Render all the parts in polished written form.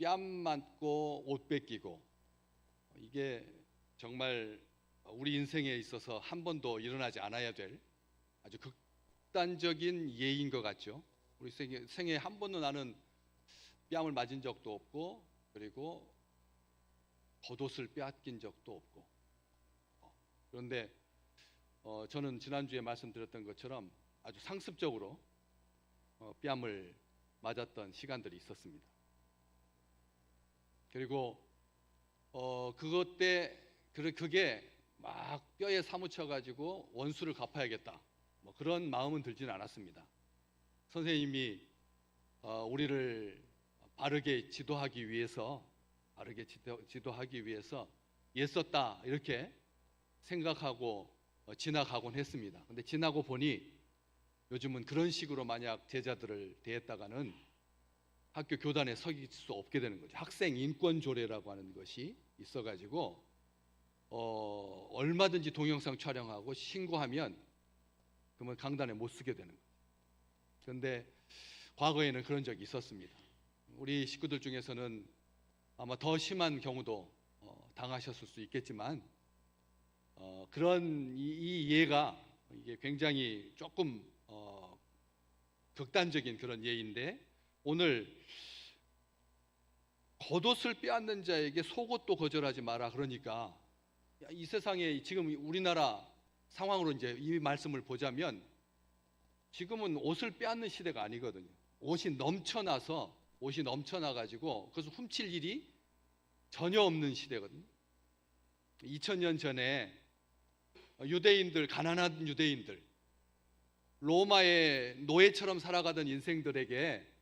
뺨 맞고 옷 뺏기고, 이게 정말 우리 인생에 있어서 한 번도 일어나지 않아야 될 아주 극단적인 예인 것 같죠. 우리 생에 한 번도 나는 뺨을 맞은 적도 없고, 그리고 겉옷을 빼앗긴 적도 없고. 그런데 저는 지난주에 말씀드렸던 것처럼 아주 상습적으로 뺨을 맞았던 시간들이 있었습니다. 그리고 그게 막 뼈에 사무쳐 가지고 원수를 갚아야겠다, 뭐 그런 마음은 들지는 않았습니다. 선생님이 우리를 바르게 지도하기 위해서 애썼다 이렇게 생각하고 지나가곤 했습니다. 근데 지나고 보니 요즘은 그런 식으로 만약 제자들을 대했다가는 학교 교단에 서길 수 없게 되는 거죠. 학생 인권 조례라고 하는 것이 있어가지고 얼마든지 동영상 촬영하고 신고하면 그러면 강단에 못 쓰게 되는 거죠. 그런데 과거에는 그런 적이 있었습니다. 우리 식구들 중에서는 아마 더 심한 경우도 당하셨을 수 있겠지만 그런 이 예가 이게 굉장히 조금 극단적인 그런 예인데, 오늘 겉옷을 빼앗는 자에게 속옷도 거절하지 마라 그러니까, 이 세상에 지금 우리나라 상황으로 이제 이 말씀을 보자면 지금은 옷을 빼앗는 시대가 아니거든요. 옷이 넘쳐나 가지고 그것을 훔칠 일이 전혀 없는 시대거든요. 2000년 전에 유대인들, 가난한 유대인들, 로마의 노예처럼 살아가던 인생들에게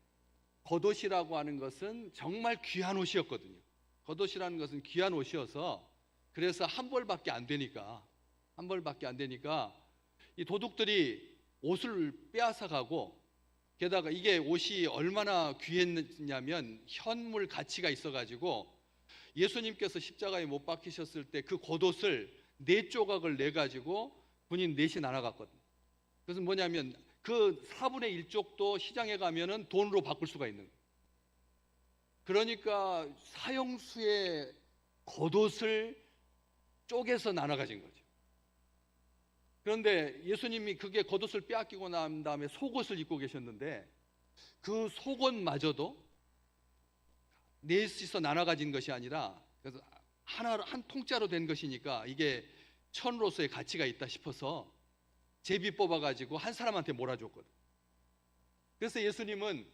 겉옷이라고 하는 것은 정말 귀한 옷이었거든요. 겉옷이라는 것은 귀한 옷이어서, 그래서 한 벌밖에 안 되니까 이 도둑들이 옷을 빼앗아 가고, 게다가 이게 옷이 얼마나 귀했냐면 현물 가치가 있어가지고 예수님께서 십자가에 못 박히셨을 때 그 겉옷을 4조각을 내가지고 군인 넷이 나눠갔거든요. 그래서 뭐냐면 그 4분의 1쪽도 시장에 가면은 돈으로 바꿀 수가 있는 거예요. 그러니까 사형수의 겉옷을 쪼개서 나눠 가진 거죠. 그런데 예수님이 그게 겉옷을 빼앗기고 난 다음에 속옷을 입고 계셨는데, 그 속옷마저도 넷이서 나눠 가진 것이 아니라, 그래서 한 통짜로 된 것이니까 이게 천으로서의 가치가 있다 싶어서 제비 뽑아가지고 한 사람한테 몰아줬거든. 그래서 예수님은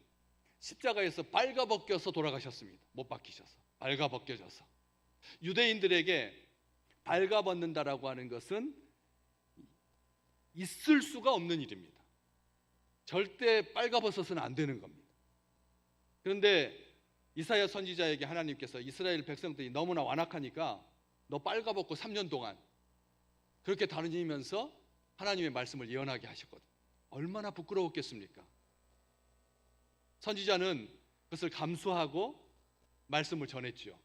십자가에서 발가벗겨서 돌아가셨습니다. 못 박히셔서 발가벗겨져서. 유대인들에게 발가벗는다라고 하는 것은 있을 수가 없는 일입니다. 절대 빨가벗어서는 안 되는 겁니다. 그런데 이사야 선지자에게 하나님께서 이스라엘 백성들이 너무나 완악하니까 너 빨가벗고 3년 동안 그렇게 다니면서 하나님의 말씀을 예언하게 하셨거든요. 얼마나 부끄러웠겠습니까? 선지자는 그것을 감수하고 말씀을 전했죠.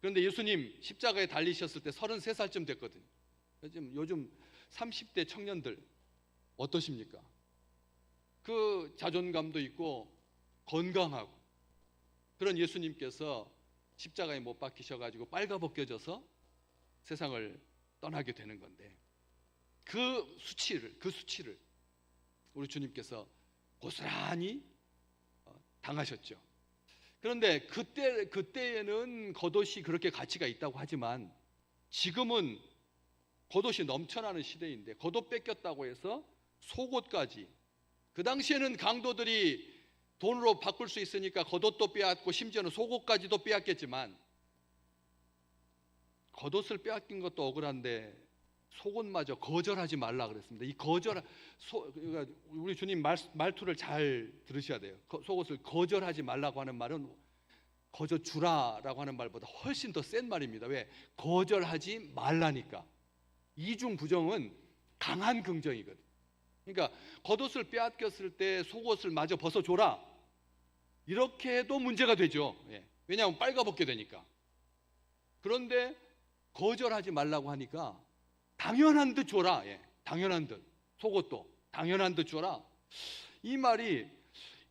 그런데 예수님 십자가에 달리셨을 때 33살쯤 됐거든요. 요즘 30대 청년들 어떠십니까? 그 자존감도 있고 건강하고 그런 예수님께서 십자가에 못 박히셔가지고 빨가벗겨져서 세상을 떠나게 되는 건데, 그 수치를 우리 주님께서 고스란히 당하셨죠. 그런데 그때에는 겉옷이 그렇게 가치가 있다고 하지만 지금은 겉옷이 넘쳐나는 시대인데, 겉옷 뺏겼다고 해서 속옷까지, 그 당시에는 강도들이 돈으로 바꿀 수 있으니까 겉옷도 빼앗고 심지어는 속옷까지도 빼앗겠지만, 겉옷을 빼앗긴 것도 억울한데 속옷마저 거절하지 말라 그랬습니다. 그러니까 우리 주님 말투를 잘 들으셔야 돼요. 속옷을 거절하지 말라고 하는 말은 거저 주라라고 하는 말보다 훨씬 더 센 말입니다. 왜? 거절하지 말라니까. 이중 부정은 강한 긍정이거든. 그러니까 겉옷을 빼앗겼을 때 속옷을 마저 벗어줘라, 이렇게 해도 문제가 되죠. 왜냐하면 빨가벗게 되니까. 그런데 거절하지 말라고 하니까 당연한 듯 줘라. 당연한 듯. 속옷도 당연한 듯 줘라. 이 말이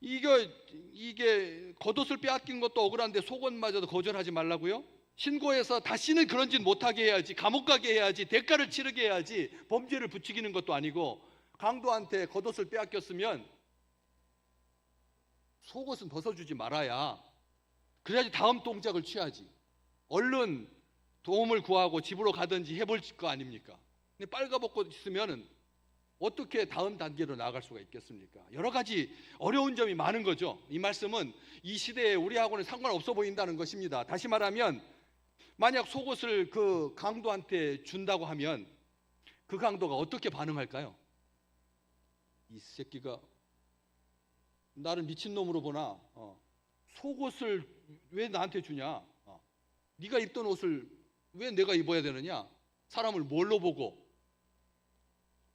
이게 겉옷을 빼앗긴 것도 억울한데 속옷마저도 거절하지 말라고요? 신고해서 다시는 그런 짓 못하게 해야지, 감옥 가게 해야지, 대가를 치르게 해야지, 범죄를 부추기는 것도 아니고. 강도한테 겉옷을 빼앗겼으면 속옷은 벗어주지 말아야, 그래야지 다음 동작을 취하지. 얼른 도움을 구하고 집으로 가든지 해볼 거 아닙니까? 근데 빨가벗고 있으면은 어떻게 다음 단계로 나아갈 수가 있겠습니까? 여러 가지 어려운 점이 많은 거죠. 이 말씀은 이 시대에 우리하고는 상관없어 보인다는 것입니다. 다시 말하면 만약 속옷을 그 강도한테 준다고 하면 그 강도가 어떻게 반응할까요? 이 새끼가 나를 미친놈으로 보나? 속옷을 왜 나한테 주냐? 네가 입던 옷을 왜 내가 입어야 되느냐? 사람을 뭘로 보고?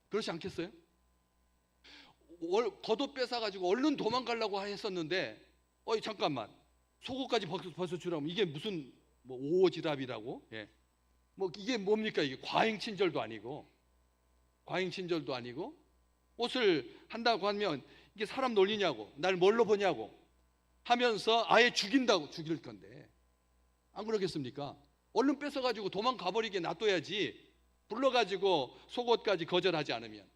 그렇지 않겠어요? 겉옷 뺏어가지고 얼른 도망가려고 했었는데 잠깐만, 속옷까지 벗어주라면 이게 무슨 뭐 오지랖이라고? 예. 뭐 이게 뭡니까? 이게 과잉친절도 아니고 옷을 한다고 하면 이게 사람 놀리냐고, 날 뭘로 보냐고 하면서 아예 죽일 건데 안 그러겠습니까? 얼른 뺏어가지고 도망가버리게 놔둬야지, 불러가지고 속옷까지 거절하지 않으면.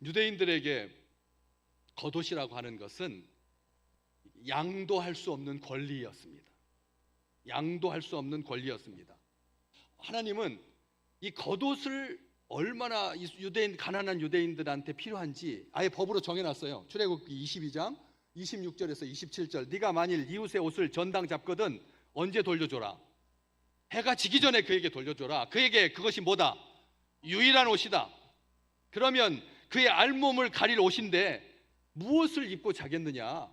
유대인들에게 겉옷이라고 하는 것은 양도할 수 없는 권리였습니다. 양도할 수 없는 권리였습니다. 하나님은 이 겉옷을 얼마나 가난한 유대인들한테 필요한지 아예 법으로 정해놨어요. 출애굽기 22장 26절에서 27절. 네가 만일 이웃의 옷을 전당 잡거든 언제 돌려줘라? 해가 지기 전에 그에게 돌려줘라. 그에게 그것이 뭐다? 유일한 옷이다. 그러면 그의 알몸을 가릴 옷인데 무엇을 입고 자겠느냐?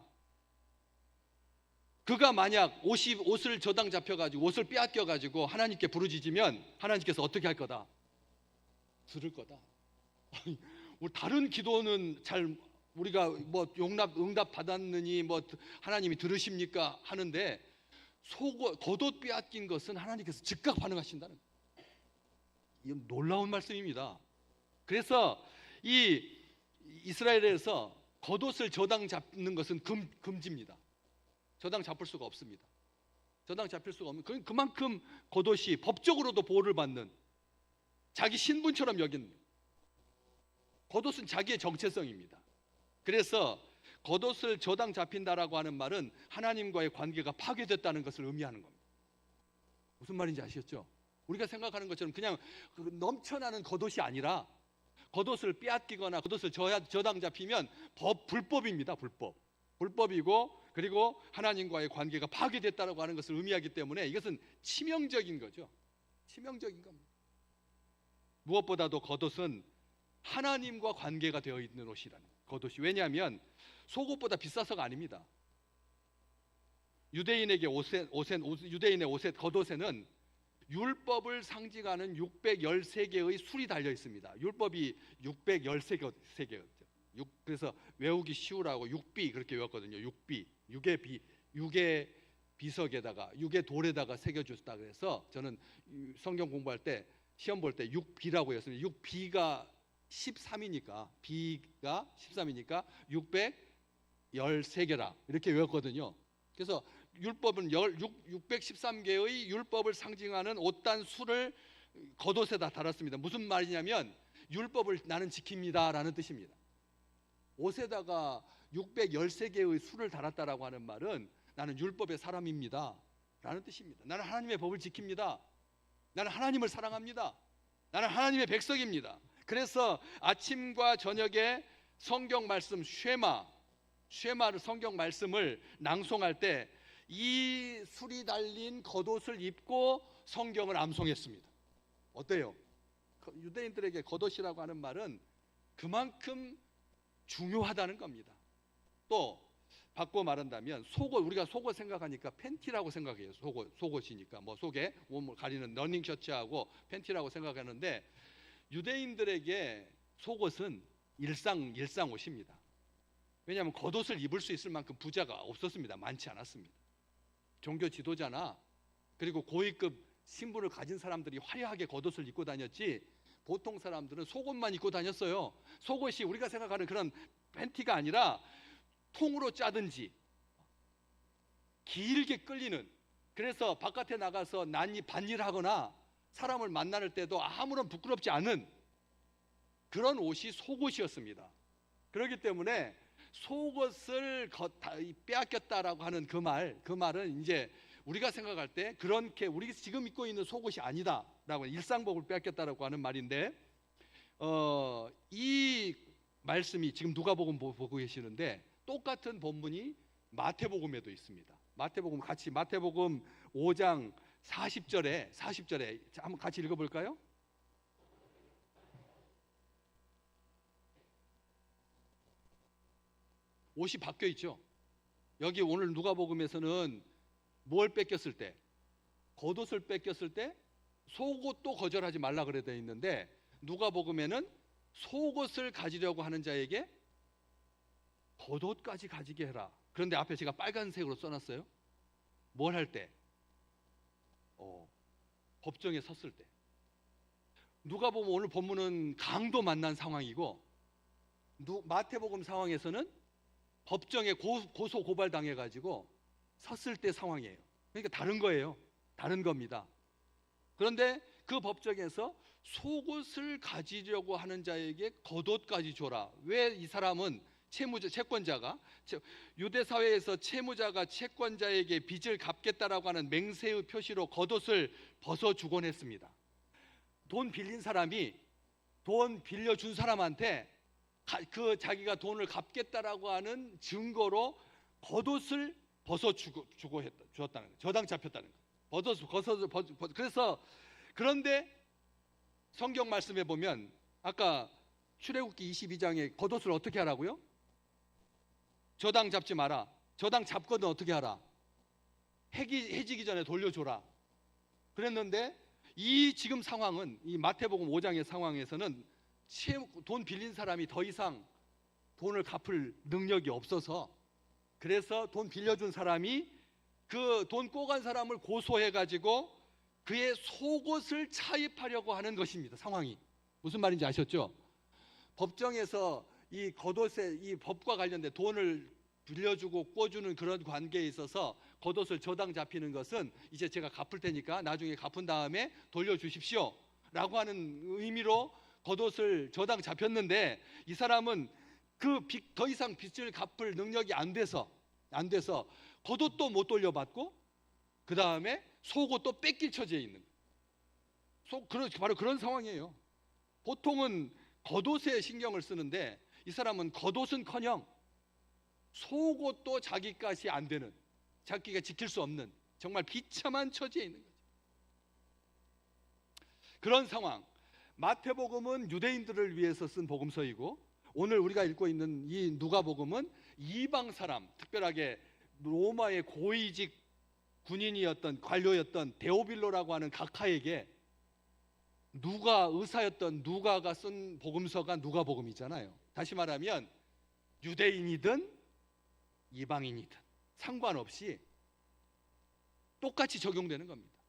그가 만약 옷을 저당 잡혀가지고 옷을 빼앗겨가지고 하나님께 부르짖으면 하나님께서 어떻게 할 거다? 들을 거다. 우리 다른 기도는 잘 우리가 뭐 응답 받았느니 뭐 하나님이 들으십니까 하는데 겉옷 빼앗긴 것은 하나님께서 즉각 반응하신다는 거예요. 이건 놀라운 말씀입니다. 그래서 이 이스라엘에서 겉옷을 저당 잡는 것은 금지입니다. 저당 잡을 수가 없습니다. 저당 잡힐 수가 없는, 그만큼 겉옷이 법적으로도 보호를 받는, 자기 신분처럼 여긴, 겉옷은 자기의 정체성입니다. 그래서 겉옷을 저당 잡힌다라고 하는 말은 하나님과의 관계가 파괴됐다는 것을 의미하는 겁니다. 무슨 말인지 아시겠죠? 우리가 생각하는 것처럼 그냥 넘쳐나는 겉옷이 아니라 겉옷을 빼앗기거나 겉옷을 저당 잡히면 불법입니다. 불법이고, 그리고 하나님과의 관계가 파괴됐다라고 하는 것을 의미하기 때문에 이것은 치명적인 거죠. 치명적인 겁니다. 무엇보다도 겉옷은 하나님과 관계가 되어 있는 옷이라는 겉옷이. 왜냐하면 속옷보다 비싸서가 아닙니다. 유대인의 옷의 겉옷에는 율법을 상징하는 613개의 술이 달려 있습니다. 율법이 613개였죠. 그래서 외우기 쉬우라고 육비 그렇게 외웠거든요. 육의 비석에다가 육의 돌에다가 새겨줬다 그래서 저는 성경 공부할 때 시험 볼 때 6비라고 했습니다. 6비가 13이니까 B가 13이니까 613개라 이렇게 외웠거든요. 그래서 율법은 613개의 율법을 상징하는 옷단 수를 겉옷에다 달았습니다. 무슨 말이냐면 율법을 나는 지킵니다 라는 뜻입니다. 옷에다가 613개의 수를 달았다라고 하는 말은 나는 율법의 사람입니다 라는 뜻입니다. 나는 하나님의 법을 지킵니다. 나는 하나님을 사랑합니다. 나는 하나님의 백성입니다. 그래서 아침과 저녁에 성경 말씀 쉐마를 성경 말씀을 낭송할 때 이 술이 달린 겉옷을 입고 성경을 암송했습니다. 어때요? 유대인들에게 겉옷이라고 하는 말은 그만큼 중요하다는 겁니다. 또 바꿔 말한다면 우리가 속옷 생각하니까 팬티라고 생각해요. 속옷이니까 뭐 속에 몸을 가리는 러닝 셔츠하고 팬티라고 생각하는데 유대인들에게 속옷은 일상 옷입니다. 왜냐하면 겉옷을 입을 수 있을 만큼 부자가 없었습니다. 많지 않았습니다. 종교 지도자나 그리고 고위급 신분을 가진 사람들이 화려하게 겉옷을 입고 다녔지 보통 사람들은 속옷만 입고 다녔어요. 속옷이 우리가 생각하는 그런 팬티가 아니라 통으로 짜든지 길게 끌리는, 그래서 바깥에 나가서 반일하거나 사람을 만날 때도 아무런 부끄럽지 않은 그런 옷이 속옷이었습니다. 그렇기 때문에 속옷을 빼앗겼다라고 하는 그 말은 이제 우리가 생각할 때 그렇게 우리가 지금 입고 있는 속옷이 아니다라고, 일상복을 빼앗겼다라고 하는 말인데, 이 말씀이 지금 누가복음 보고 계시는데 똑같은 본문이 마태복음에도 있습니다. 마태복음 5장 40절에 한번 같이 읽어볼까요? 옷이 바뀌어 있죠. 여기 오늘 누가복음에서는 뭘 뺏겼을 때, 겉옷을 뺏겼을 때 속옷도 거절하지 말라 그래 되어 있는데, 누가복음에는 속옷을 가지려고 하는 자에게 겉옷까지 가지게 해라. 그런데 앞에 제가 빨간색으로 써놨어요. 뭘 할 때? 법정에 섰을 때. 누가복음 오늘 본문은 강도 만난 상황이고, 마태복음 상황에서는 법정에 고소 고발 당해가지고 섰을 때 상황이에요. 그러니까 다른 거예요. 다른 겁니다. 그런데 그 법정에서 속옷을 가지려고 하는 자에게 겉옷까지 줘라. 왜 이 사람은 채권자가, 유대 사회에서 채무자가 채권자에게 빚을 갚겠다라고 하는 맹세의 표시로 겉옷을 벗어주곤 했습니다. 돈 빌린 사람이 돈 빌려준 사람한테 자기가 돈을 갚겠다라고 하는 증거로 겉옷을 주었다는 거예요. 저당 잡혔다는 거예요. 그래서 그런데 성경 말씀에 보면 아까 출애굽기 22장에 겉옷을 어떻게 하라고요? 저당 잡지 마라. 저당 잡거든 어떻게 하라? 해지기 전에 돌려줘라. 그랬는데 이 지금 상황은, 이 마태복음 5장의 상황에서는 돈 빌린 사람이 더 이상 돈을 갚을 능력이 없어서, 그래서 돈 빌려준 사람이 그 돈 꼬간 사람을 고소해가지고 그의 속옷을 차입하려고 하는 것입니다. 상황이 무슨 말인지 아셨죠? 법정에서 이 겉옷에, 이 법과 관련된 돈을 빌려주고 꿔주는 그런 관계에 있어서 겉옷을 저당 잡히는 것은 이제 제가 갚을 테니까 나중에 갚은 다음에 돌려주십시오 라고 하는 의미로 겉옷을 저당 잡혔는데, 이 사람은 더 이상 빚을 갚을 능력이 안 돼서 겉옷도 못 돌려받고 그 다음에 속옷도 뺏길 처지에 있는 거예요. 바로 그런 상황이에요. 보통은 겉옷에 신경을 쓰는데 이 사람은 겉옷은커녕 속옷도 자기 것이 안 되는, 자기가 지킬 수 없는 정말 비참한 처지에 있는 거죠. 그런 상황. 마태복음은 유대인들을 위해서 쓴 복음서이고, 오늘 우리가 읽고 있는 이 누가복음은 이방 사람, 특별하게 로마의 고위직 군인이었던, 관료였던 데오빌로라고 하는 각하에게 의사였던 누가가 쓴 복음서가 누가복음이잖아요. 다시 말하면 유대인이든 이방인이든 상관없이 똑같이 적용되는 겁니다.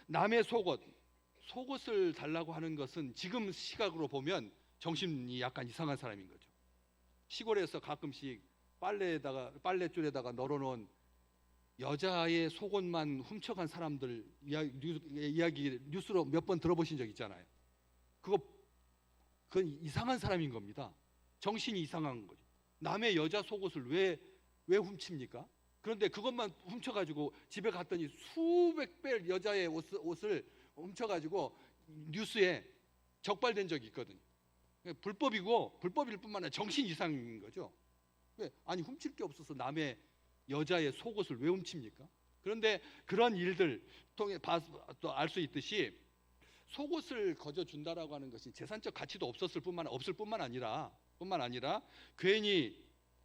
남의 속옷을 달라고 하는 것은 지금 시각으로 보면 정신이 약간 이상한 사람인 거죠. 시골에서 가끔씩 빨랫줄에다가 널어놓은 여자의 속옷만 훔쳐간 사람들 이야기 뉴스로 몇 번 들어보신 적 있잖아요. 그건 이상한 사람인 겁니다. 정신이 이상한 거죠. 남의 여자 속옷을 왜 훔칩니까? 그런데 그것만 훔쳐가지고 집에 갔더니 수백 배 여자의 옷을 훔쳐가지고 뉴스에 적발된 적이 있거든요. 불법일 뿐만 아니라 정신 이상인 거죠. 아니 훔칠 게 없어서 남의 여자의 속옷을 왜 훔칩니까? 그런데 그런 일들 통해 또 알 수 있듯이 속옷을 거저준다라고 하는 것이 재산적 가치도 없을 뿐만 아니라 괜히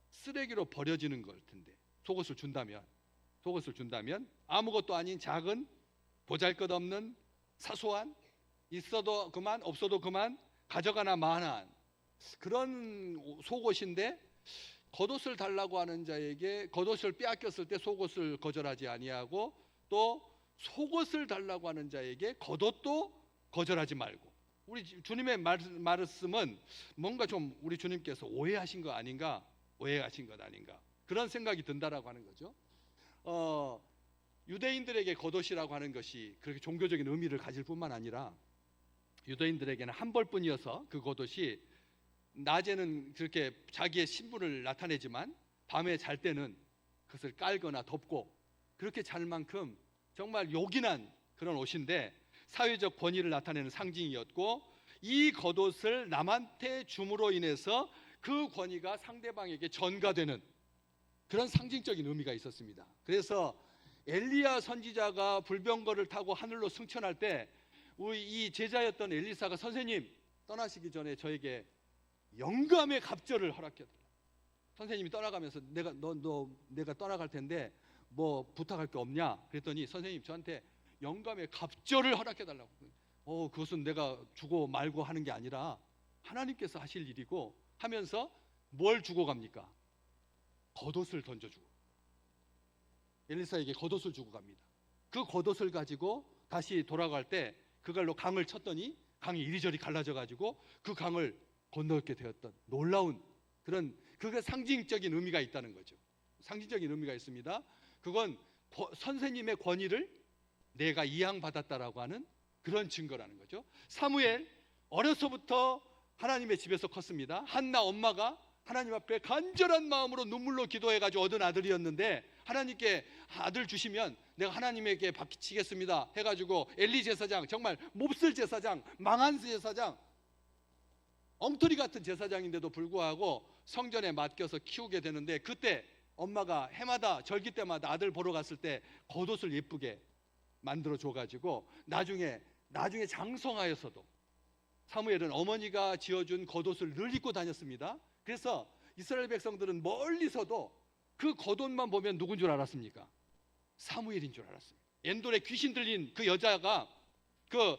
쓰레기로 버려지는 걸 텐데, 속옷을 준다면 아무것도 아닌 작은 보잘것없는 사소한, 있어도 그만 없어도 그만, 가져가나 마나 그런 속옷인데, 겉옷을 달라고 하는 자에게 겉옷을 빼앗겼을 때 속옷을 거절하지 아니하고, 또 속옷을 달라고 하는 자에게 겉옷도 거절하지 말고, 우리 주님의 말씀은 뭔가 좀 우리 주님께서 오해하신 거 아닌가, 오해하신 것 아닌가 그런 생각이 든다라고 하는 거죠. 유대인들에게 겉옷이라고 하는 것이 그렇게 종교적인 의미를 가질 뿐만 아니라 유대인들에게는 한 벌뿐이어서 그 겉옷이 낮에는 그렇게 자기의 신분을 나타내지만 밤에 잘 때는 그것을 깔거나 덮고 그렇게 잘 만큼 정말 요긴한 그런 옷인데 사회적 권위를 나타내는 상징이었고, 이 겉옷을 남한테 줌으로 인해서 그 권위가 상대방에게 전가되는 그런 상징적인 의미가 있었습니다. 그래서 엘리야 선지자가 불병거를 타고 하늘로 승천할 때 이 제자였던 엘리사가 선생님 떠나시기 전에 저에게 영감의 갑절을 허락해달라. 선생님이 떠나가면서 내가 떠나갈 텐데 뭐 부탁할 게 없냐 그랬더니 선생님 저한테 영감의 갑절을 허락해달라고. 그것은 내가 주고 말고 하는 게 아니라 하나님께서 하실 일이고 하면서 뭘 주고 갑니까? 겉옷을 던져주고 엘리사에게 겉옷을 주고 갑니다. 그 겉옷을 가지고 다시 돌아갈 때 그걸로 강을 쳤더니 강이 이리저리 갈라져 가지고 그 강을 건너게 되었던 놀라운 그게 상징적인 의미가 있다는 거죠. 상징적인 의미가 있습니다. 그건 선생님의 권위를 내가 이양받았다라고 하는 그런 증거라는 거죠. 사무엘 어려서부터 하나님의 집에서 컸습니다. 한나 엄마가 하나님 앞에 간절한 마음으로 눈물로 기도해가지고 얻은 아들이었는데 하나님께 아들 주시면 내가 하나님에게 바치겠습니다 해가지고 엘리 제사장, 정말 몹쓸 제사장, 망한 제사장, 엉터리 같은 제사장인데도 불구하고 성전에 맡겨서 키우게 되는데, 그때 엄마가 해마다 절기 때마다 아들 보러 갔을 때 겉옷을 예쁘게 만들어 줘가지고 나중에 장성하여서도 사무엘은 어머니가 지어준 겉옷을 늘 입고 다녔습니다. 그래서 이스라엘 백성들은 멀리서도 그 겉옷만 보면 누군 줄 알았습니까? 사무엘인 줄 알았습니다. 엔돌에 귀신 들린 그 여자가 그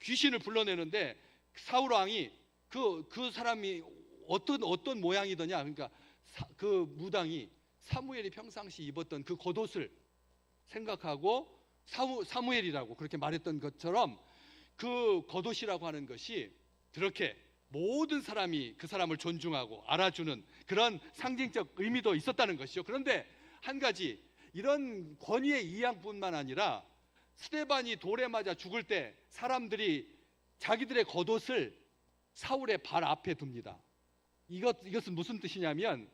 귀신을 불러내는데 사울 왕이 그 사람이 어떤 모양이더냐, 그러니까 그 무당이 사무엘이 평상시 입었던 그 겉옷을 생각하고 사무엘이라고 그렇게 말했던 것처럼 그 겉옷이라고 하는 것이 그렇게 모든 사람이 그 사람을 존중하고 알아주는 그런 상징적 의미도 있었다는 것이죠. 그런데 한 가지, 이런 권위의 이양뿐만 아니라 스데반이 돌에 맞아 죽을 때 사람들이 자기들의 겉옷을 사울의 발 앞에 둡니다. 이것은 무슨 뜻이냐면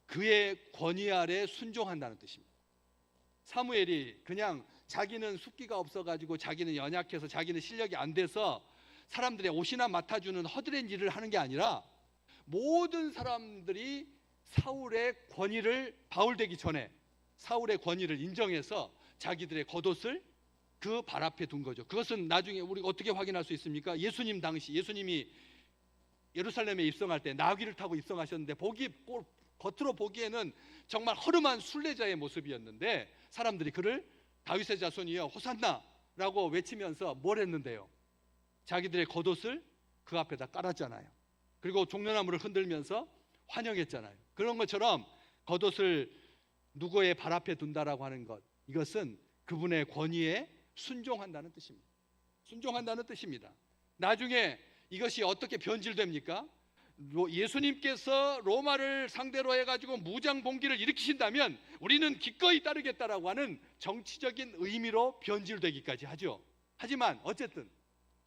그의 권위 아래 순종한다는 뜻입니다. 사무엘이 그냥 자기는 숫기가 없어가지고 자기는 연약해서 자기는 실력이 안 돼서 사람들의 옷이나 맡아주는 허드렛 일을 하는 게 아니라 모든 사람들이 사울의 권위를, 바울되기 전에 사울의 권위를 인정해서 자기들의 겉옷을 그 발 앞에 둔 거죠. 그것은 나중에 우리가 어떻게 확인할 수 있습니까? 예수님이 예루살렘에 입성할 때 나귀를 타고 입성하셨는데 겉으로 보기에는 정말 허름한 순례자의 모습이었는데 사람들이 그를 다윗의 자손이여 호산나라고 외치면서 뭘 했는데요? 자기들의 겉옷을 그 앞에다 깔았잖아요. 그리고 종려나무를 흔들면서 환영했잖아요. 그런 것처럼 겉옷을 누구의 발 앞에 둔다라고 하는 것, 이것은 그분의 권위에 순종한다는 뜻입니다. 순종한다는 뜻입니다. 나중에 이것이 어떻게 변질됩니까? 예수님께서 로마를 상대로 해가지고 무장 봉기를 일으키신다면 우리는 기꺼이 따르겠다라고 하는 정치적인 의미로 변질되기까지 하죠. 하지만 어쨌든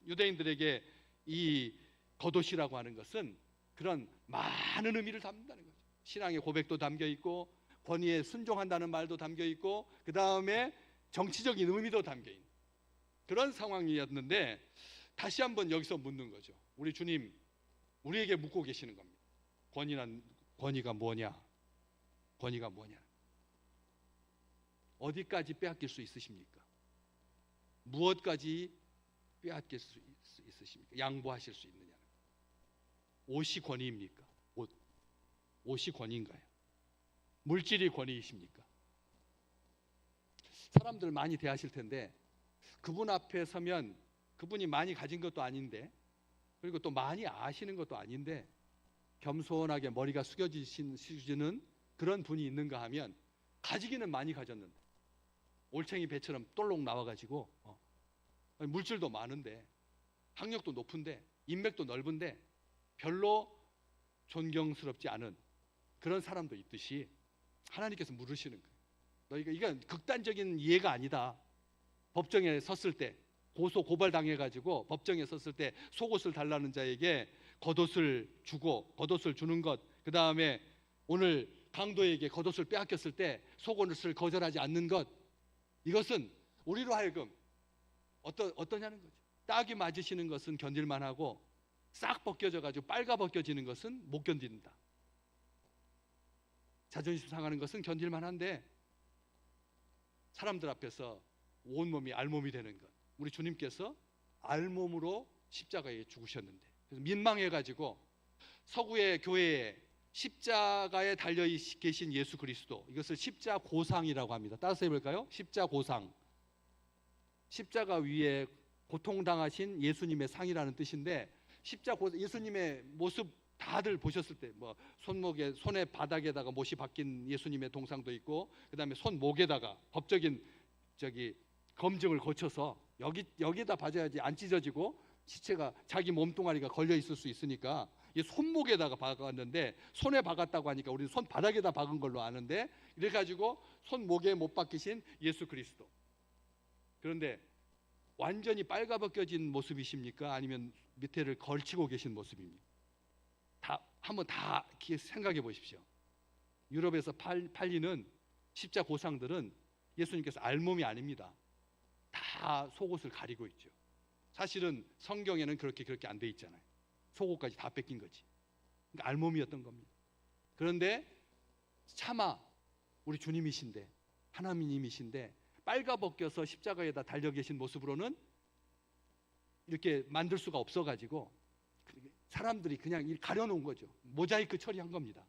유대인들에게 이 겉옷이라고 하는 것은 그런 많은 의미를 담는다는 거죠. 신앙의 고백도 담겨 있고 권위에 순종한다는 말도 담겨 있고 그 다음에 정치적인 의미도 담겨 있는 그런 상황이었는데, 다시 한번 여기서 묻는 거죠. 우리 주님 우리에게 묻고 계시는 겁니다. 권위가 뭐냐? 권위가 뭐냐? 어디까지 빼앗길 수 있으십니까? 무엇까지 빼앗길 수 있으십니까? 양보하실 수 있느냐? 옷이 권위입니까? 옷이 권위인가요? 물질이 권위이십니까? 사람들 많이 대하실 텐데 그분 앞에 서면 그분이 많이 가진 것도 아닌데, 그리고 또 많이 아시는 것도 아닌데 겸손하게 머리가 숙여지는 그런 분이 있는가 하면 가지기는 많이 가졌는데 올챙이 배처럼 똘록 나와가지고 물질도 많은데 학력도 높은데 인맥도 넓은데 별로 존경스럽지 않은 그런 사람도 있듯이 하나님께서 물으시는 거예요. 너희가 이건 극단적인 이해가 아니다. 법정에 섰을 때 고소 고발 당해가지고 법정에 섰을 때 속옷을 달라는 자에게 겉옷을 주고 겉옷을 주는 것, 그 다음에 오늘 강도에게 겉옷을 빼앗겼을 때 속옷을 거절하지 않는 것, 이것은 우리로 하여금 어떠냐는 거죠. 딱이 맞으시는 것은 견딜만하고 싹 벗겨져가지고 빨가 벗겨지는 것은 못 견딘다. 자존심 상하는 것은 견딜만한데 사람들 앞에서 온몸이 알몸이 되는 것, 우리 주님께서 알몸으로 십자가에 죽으셨는데, 그래서 민망해가지고 서구의 교회에 십자가에 달려 계신 예수 그리스도, 이것을 십자고상이라고 합니다. 따라서 해볼까요? 십자고상. 십자가 위에 고통당하신 예수님의 상이라는 뜻인데, 예수님의 모습 다들 보셨을 때 뭐 손에 바닥에다가 못이 박힌 예수님의 동상도 있고, 그 다음에 손목에다가 법적인 검증을 거쳐서 여기다 봐줘야지 안 찢어지고 시체가 자기 몸뚱아리가 걸려 있을 수 있으니까 이 손목에다가 박았는데, 손에 박았다고 하니까 우리는 손바닥에다 박은 걸로 아는데, 이래가지고 손목에 못 박히신 예수 그리스도. 그런데 완전히 빨가벗겨진 모습이십니까? 아니면 밑에를 걸치고 계신 모습입니까? 한번 다 생각해 보십시오. 유럽에서 팔리는 십자고상들은 예수님께서 알몸이 아닙니다. 다 속옷을 가리고 있죠. 사실은 성경에는 그렇게 안 돼 있잖아요. 속옷까지 다 뺏긴 거지. 그러니까 알몸이었던 겁니다. 그런데 차마 우리 주님이신데, 하나님이신데 빨가벗겨서 십자가에다 달려 계신 모습으로는 이렇게 만들 수가 없어가지고 사람들이 그냥 가려놓은 거죠. 모자이크 처리한 겁니다.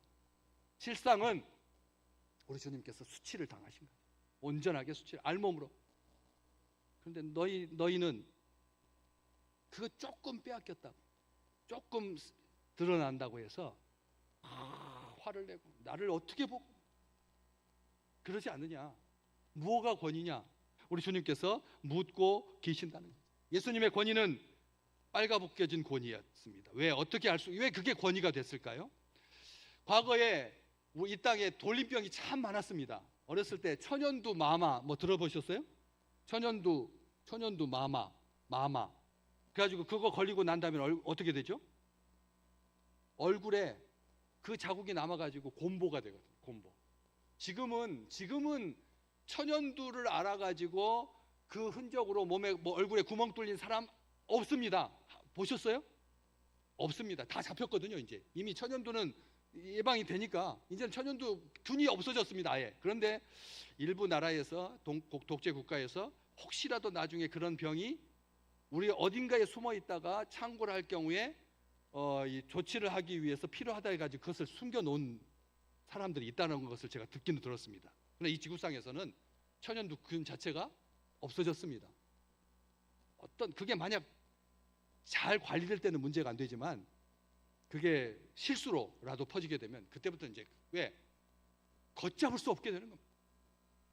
실상은 우리 주님께서 수치를 당하신 거예요. 온전하게 수치를 알몸으로. 그런데 너희는 그거 조금 빼앗겼다고, 조금 드러난다고 해서 화를 내고 나를 어떻게 보고 그러지 않느냐. 무엇가 권위냐? 우리 주님께서 묻고 계신다는 거예요. 예수님의 권위는 빨가벗겨진 권위였습니다. 왜 그게 권위가 됐을까요? 과거에 이 땅에 돌림병이 참 많았습니다. 어렸을 때 천연두 마마 뭐 들어보셨어요? 천연두 마마. 그래가지고 그거 걸리고 난 다음에 어떻게 되죠? 얼굴에 그 자국이 남아가지고 곰보가 되거든요. 곰보. 지금은 천연두를 알아가지고 그 흔적으로 몸에 얼굴에 구멍 뚫린 사람 없습니다. 보셨어요? 없습니다. 다 잡혔거든요. 이제 이미 천연두는 예방이 되니까 이제는 천연두 균이 없어졌습니다. 아예. 그런데 일부 나라에서 독재 국가에서 혹시라도 나중에 그런 병이 우리 어딘가에 숨어 있다가 창궐 할 경우에 이 조치를 하기 위해서 필요하다 해가지고 그것을 숨겨놓은 사람들이 있다는 것을 제가 듣기는 들었습니다. 그런데 이 지구상에서는 천연두균 자체가 없어졌습니다. 그게 만약 잘 관리될 때는 문제가 안 되지만 그게 실수로라도 퍼지게 되면 그때부터 이제 걷잡을 수 없게 되는 겁니다.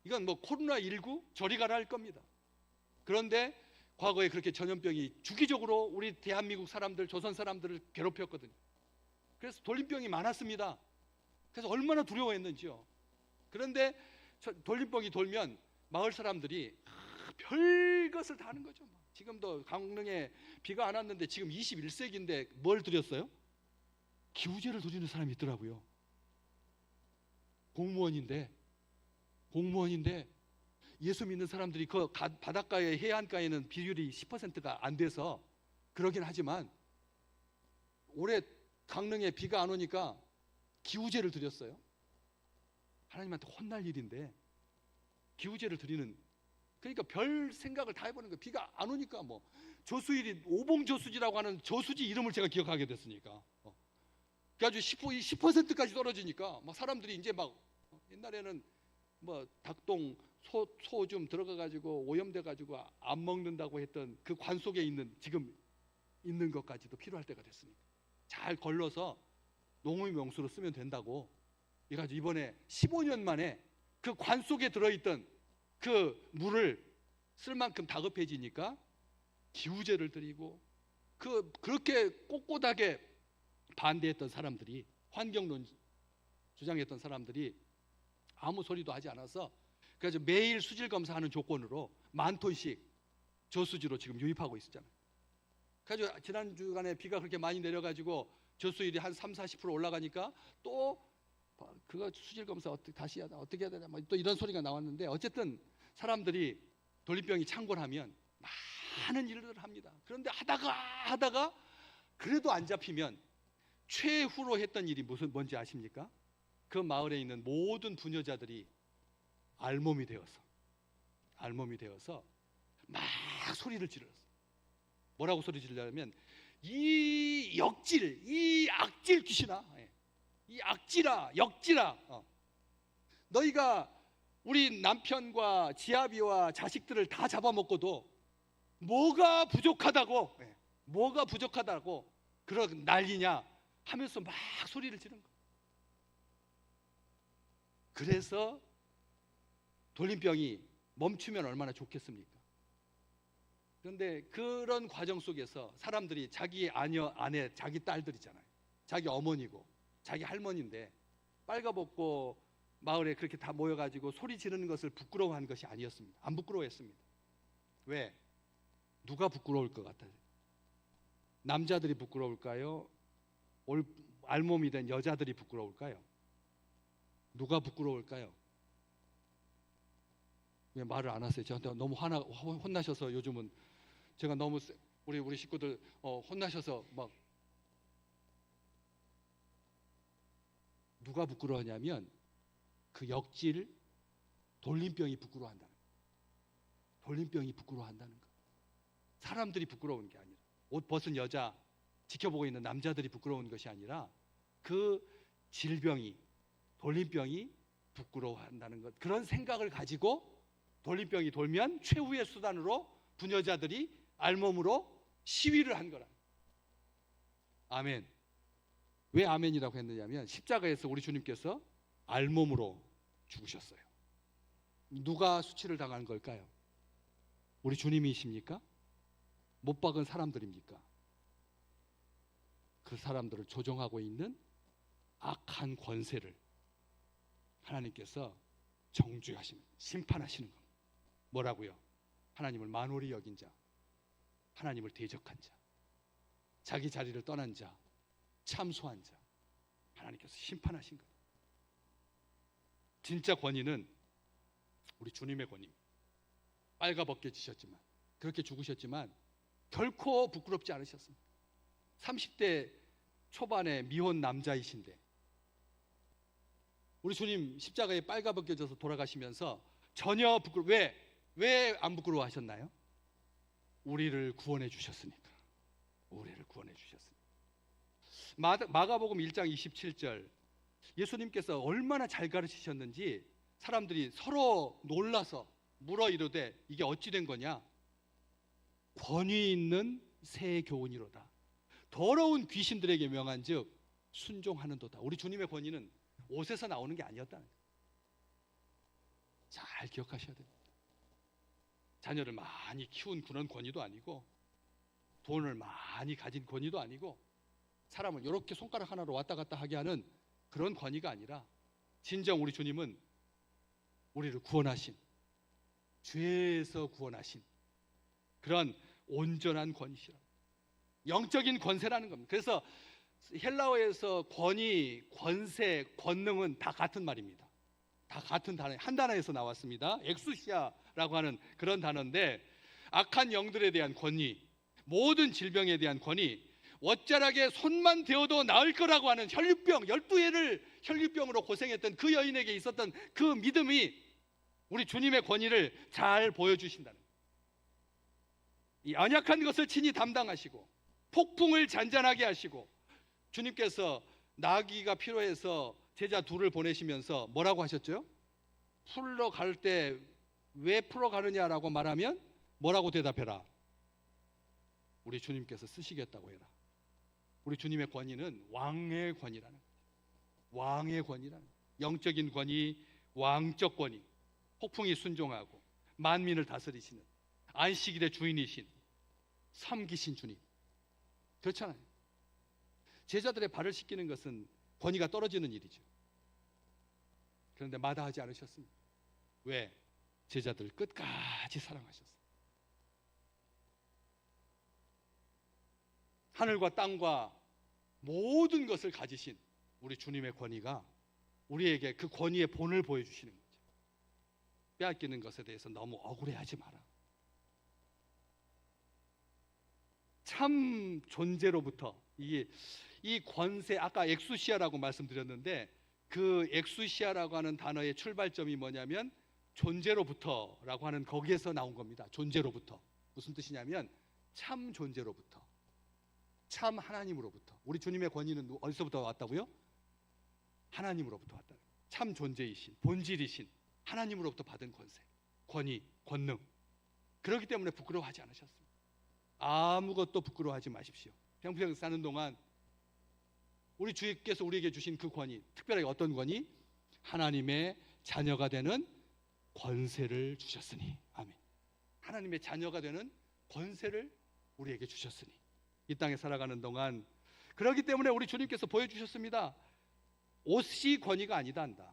이건 뭐 코로나19 저리 가라 할 겁니다. 그런데 과거에 그렇게 전염병이 주기적으로 우리 대한민국 사람들, 조선 사람들을 괴롭혔거든요. 그래서 돌림병이 많았습니다. 그래서 얼마나 두려워했는지요. 그런데 돌림병이 돌면 마을 사람들이 별것을 다 하는 거죠. 지금도 강릉에 비가 안 왔는데 지금 21세기인데 뭘 드렸어요? 기우제를 드리는 사람이 있더라고요. 공무원인데 예수 믿는 사람들이 그 바닷가에 해안가에는 비율이 10%가 안 돼서 그러긴 하지만 올해 강릉에 비가 안 오니까 기우제를 드렸어요. 하나님한테 혼날 일인데 기우제를 드리는, 그러니까 별 생각을 다 해보는 거예요. 비가 안 오니까 뭐 조수일이 오봉조수지라고 하는 저수지 이름을 제가 기억하게 됐으니까 그래가지고 10%까지 떨어지니까 막 사람들이 이제 막 옛날에는 뭐 닭똥 소 좀 들어가가지고 오염돼가지고 안 먹는다고 했던 그 관 속에 지금 있는 것까지도 필요할 때가 됐으니까 잘 걸러서 농업용수로 쓰면 된다고 그래가지고 이번에 15년 만에 그 관 속에 들어있던 그 물을 쓸 만큼 다급해지니까 기우제를 드리고 그렇게 꼿꼿하게 반대했던 사람들이, 환경론 주장했던 사람들이 아무 소리도 하지 않아서, 그래서 매일 수질 검사하는 조건으로 10,000톤씩 저수지로 지금 유입하고 있었잖아요. 그래서 지난 주간에 비가 그렇게 많이 내려가지고 저수율이 한 30-40% 올라가니까 또 그거 수질 검사 다시 어떻게 해야 되나 또 이런 소리가 나왔는데, 어쨌든 사람들이 돌림병이 창궐하면 많은 일들을 합니다. 그런데 하다가 그래도 안 잡히면 최후로 했던 일이 뭔지 아십니까? 그 마을에 있는 모든 부녀자들이 알몸이 되어서 막 소리를 질렀어요. 뭐라고 소리 지르냐면, 이 악질 귀신아, 이 악질아, 역질아, 너희가 우리 남편과 지아비와 자식들을 다 잡아먹고도 뭐가 부족하다고 그런 난리냐 하면서 막 소리를 지른 거예요. 그래서 돌림병이 멈추면 얼마나 좋겠습니까? 그런데 그런 과정 속에서 사람들이 자기 아내, 자기 딸들이잖아요. 자기 어머니고 자기 할머니인데 빨가벗고 마을에 그렇게 다 모여가지고 소리 지르는 것을 부끄러워한 것이 아니었습니다. 안 부끄러워했습니다. 왜? 누가 부끄러울 것 같아요? 남자들이 부끄러울까요? 알몸이 된 여자들이 부끄러울까요? 누가 부끄러울까요? 왜 말을 안 하세요? 저한테 너무 혼나셔서 요즘은 제가 너무 우리 식구들 혼나셔서 막. 누가 부끄러워하냐면 그 역질 돌림병이 부끄러워한다는 거예요. 돌림병이 부끄러워한다는 거예요. 사람들이 부끄러운 게 아니라, 옷 벗은 여자 지켜보고 있는 남자들이 부끄러운 것이 아니라 그 질병이, 돌림병이 부끄러워한다는 것, 그런 생각을 가지고 돌림병이 돌면 최후의 수단으로 부녀자들이 알몸으로 시위를 한 거라. 아멘. 왜 아멘이라고 했느냐면 십자가에서 우리 주님께서 알몸으로 죽으셨어요. 누가 수치를 당한 걸까요? 우리 주님이십니까? 못 박은 사람들입니까? 그 사람들을 조종하고 있는 악한 권세를 하나님께서 정죄하시는, 심판하시는 겁니다. 뭐라고요? 하나님을 만홀히 여긴 자, 하나님을 대적한 자, 자기 자리를 떠난 자, 참소한 자, 하나님께서 심판하신 거예요. 진짜 권위는 우리 주님의 권위. 빨가벗겨지셨지만, 그렇게 죽으셨지만 결코 부끄럽지 않으셨습니다. 30대 초반의 미혼 남자이신데 우리 주님 십자가에 빨가벗겨져서 돌아가시면서 전혀 왜 안 부끄러워하셨나요? 우리를 구원해 주셨으니까. 우리를 구원해 주셨으니까. 마가복음 1장 27절, 예수님께서 얼마나 잘 가르치셨는지 사람들이 서로 놀라서 물어 이르되 이게 어찌 된 거냐? 권위 있는 새 교훈이로다. 더러운 귀신들에게 명한즉 순종하는도다. 우리 주님의 권위는 옷에서 나오는 게 아니었다는 거예요. 잘 기억하셔야 됩니다. 자녀를 많이 키운 그런 권위도 아니고, 돈을 많이 가진 권위도 아니고, 사람을 이렇게 손가락 하나로 왔다 갔다 하게 하는 그런 권위가 아니라, 진정 우리 주님은 우리를 구원하신, 죄에서 구원하신 그런 온전한 권위시라. 영적인 권세라는 겁니다. 그래서 헬라어에서 권위, 권세, 권능은 다 같은 말입니다. 다 같은 단어, 한 단어에서 나왔습니다. 엑수시아라고 하는 그런 단어인데, 악한 영들에 대한 권위, 모든 질병에 대한 권위, 어쩌라게 손만 대어도 나을 거라고 하는 혈류병, 12회를 혈류병으로 고생했던 그 여인에게 있었던 그 믿음이 우리 주님의 권위를 잘 보여주신다는 거예요. 이 연약한 것을 친히 담당하시고 폭풍을 잔잔하게 하시고, 주님께서 나귀가 필요해서 제자 둘을 보내시면서 뭐라고 하셨죠? 풀러 갈 때 왜 풀러 가느냐라고 말하면 뭐라고 대답해라? 우리 주님께서 쓰시겠다고 해라. 우리 주님의 권위는 왕의 권위라는 거예요. 왕의 권위라는 거예요. 영적인 권위, 왕적 권위. 폭풍이 순종하고 만민을 다스리시는, 안식일의 주인이신, 섬기신 주님. 그렇잖아요. 제자들의 발을 씻기는 것은 권위가 떨어지는 일이죠. 그런데 마다하지 않으셨습니다. 왜? 제자들 끝까지 사랑하셨어요. 하늘과 땅과 모든 것을 가지신 우리 주님의 권위가 우리에게 그 권위의 본을 보여주시는 거죠. 빼앗기는 것에 대해서 너무 억울해하지 마라. 참 존재로부터 이 권세, 아까 엑수시아라고 말씀드렸는데 그 엑수시아라고 하는 단어의 출발점이 뭐냐면 존재로부터라고 하는 거기에서 나온 겁니다. 존재로부터. 무슨 뜻이냐면 참 존재로부터, 참 하나님으로부터. 우리 주님의 권위는 어디서부터 왔다고요? 하나님으로부터 왔다. 참 존재이신, 본질이신 하나님으로부터 받은 권세, 권위, 권능. 그렇기 때문에 부끄러워하지 않으셨습니다. 아무것도 부끄러워하지 마십시오. 평생 사는 동안 우리 주께서 우리에게 주신 그 권위, 특별하게 어떤 권위? 하나님의 자녀가 되는 권세를 주셨으니. 아멘. 하나님의 자녀가 되는 권세를 우리에게 주셨으니 이 땅에 살아가는 동안, 그렇기 때문에 우리 주님께서 보여주셨습니다. 옷이 권위가 아니다 한다.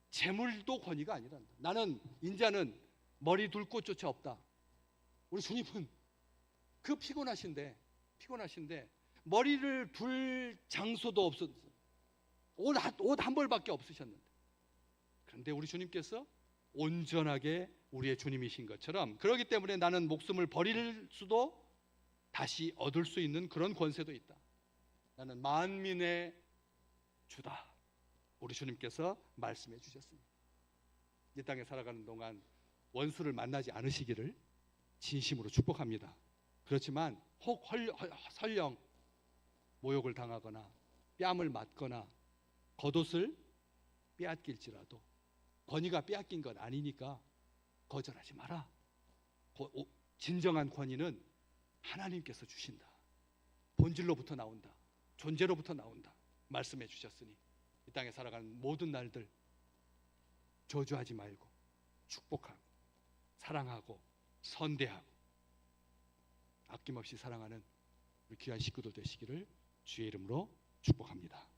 재물도 권위가 아니다 한다. 나는 인자는 머리 둘 곳조차 없다. 우리 주님은 그 피곤하신데 머리를 둘 장소도 없었어요. 옷 한 벌밖에 없으셨는데, 그런데 우리 주님께서 온전하게 우리의 주님이신 것처럼, 그렇기 때문에 나는 목숨을 버릴 수도 다시 얻을 수 있는 그런 권세도 있다. 나는 만민의 주다. 우리 주님께서 말씀해 주셨습니다. 이 땅에 살아가는 동안 원수를 만나지 않으시기를 진심으로 축복합니다. 그렇지만 혹 설령 모욕을 당하거나 뺨을 맞거나 겉옷을 빼앗길지라도 권위가 빼앗긴 건 아니니까 거절하지 마라. 진정한 권위는 하나님께서 주신다. 본질로부터 나온다. 존재로부터 나온다. 말씀해 주셨으니 이 땅에 살아가는 모든 날들 저주하지 말고 축복하고 사랑하고 선대하고 아낌없이 사랑하는 우리 귀한 식구들 되시기를 주의 이름으로 축복합니다.